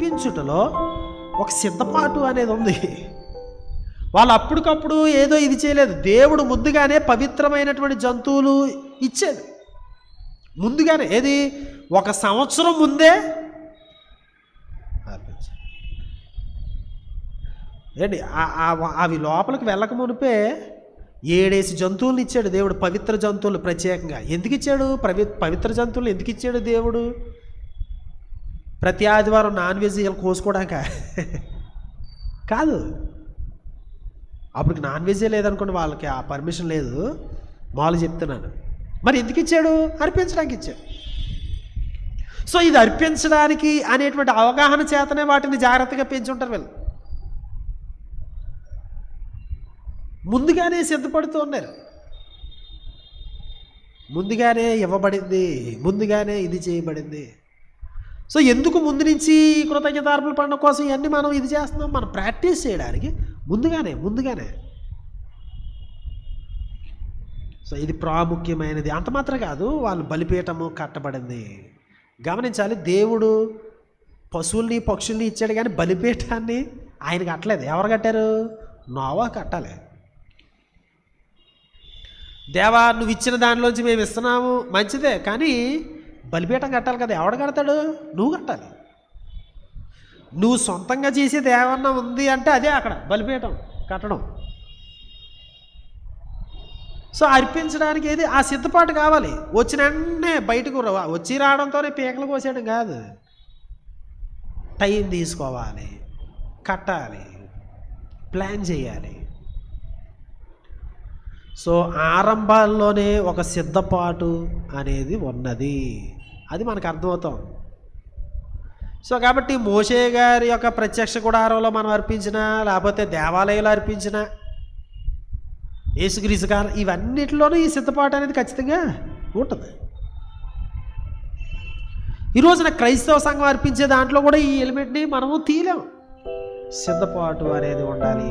అర్పించుటలో ఒక సిద్ధపాటు అనేది ఉంది. వాళ్ళు అప్పటికప్పుడు ఏదో ఇది చేయలేదు. దేవుడు ముందుగానే పవిత్రమైనటువంటి జంతువులు ఇచ్చేది. ముందుగానే ఏది 1 సంవత్సరం ముందే అర్పించారు. ఏంటి అవి లోపలికి వెళ్ళక మునిపే 7 జంతువులను ఇచ్చాడు దేవుడు, పవిత్ర జంతువులు ప్రత్యేకంగా. ఎందుకు ఇచ్చాడు? పవిత్ర జంతువులు ఎందుకు ఇచ్చాడు దేవుడు? ప్రతి ఆదివారం నాన్ వెజ్ కోసుకోవడాక కాదు. అప్పటికి నాన్ వెజ్జే లేదనుకోండి, వాళ్ళకి ఆ పర్మిషన్ లేదు, మామూలు చెప్తున్నాను. మరి ఎందుకు ఇచ్చాడు? అర్పించడానికి ఇచ్చాడు. సో ఇది అర్పించడానికి అనేటువంటి అవగాహన చేతనే వాటిని జాగ్రత్తగా పెంచుంటారు వీళ్ళు. ముందుగానే సిద్ధపడుతూ ఉన్నారు. ముందుగానే ఇవ్వబడింది, ముందుగానే ఇది చేయబడింది. సో ఎందుకు ముందు నుంచి కృతజ్ఞతార్పణ పండుగ కోసం ఇవన్నీ మనం ఇది చేస్తున్నాం? మనం ప్రాక్టీస్ చేయడానికి ముందుగానే. సో ఇది ప్రాముఖ్యమైనది. అంత మాత్రం కాదు, వాళ్ళు బలిపీఠము కట్టబడింది. గమనించాలి, దేవుడు పశువుల్ని పక్షుల్ని ఇచ్చాడు, కానీ బలిపీఠాన్ని ఆయన కట్టలేదు. ఎవరు కట్టారు? నోవా కట్టాలి. దేవా, నువ్వు ఇచ్చిన దానిలోంచి మేము ఇస్తున్నాము, మంచిదే, కానీ బలిపీఠం కట్టాలి కదా. ఎవడు కడతాడు? నువ్వు కట్టాలి. నువ్వు సొంతంగా చేసేది ఏమన్నా ఉంది అంటే అదే అక్కడ బలిపీఠం కట్టడం. సో అర్పించడానికి ఏది ఆ సిద్ధపాటు కావాలి. వచ్చిన వెంటనే బయటకు వచ్చి రావడంతోనే పీకలు కోసేయడం కాదు. టైం తీసుకోవాలి, కట్టాలి, ప్లాన్ చేయాలి. సో ఆరంభాల్లోనే ఒక సిద్ధపాటు అనేది ఉన్నది. అది మనకు అర్థమవుతాం. సో కాబట్టి మోషే గారి యొక్క ప్రత్యక్ష గుడారంలో మనం అర్పించినా, లేకపోతే దేవాలయంలో అర్పించినా, యేసుక్రీస్తు గారు, ఇవన్నిటిలోనూ ఈ సిద్ధపాటు అనేది ఖచ్చితంగా ఉంటుంది. ఈ రోజున క్రైస్తవ సంఘం అర్పించే దాంట్లో కూడా ఈ ఎలిమెంట్ని మనము తీయలేం. సిద్ధపాటు అనేది ఉండాలి.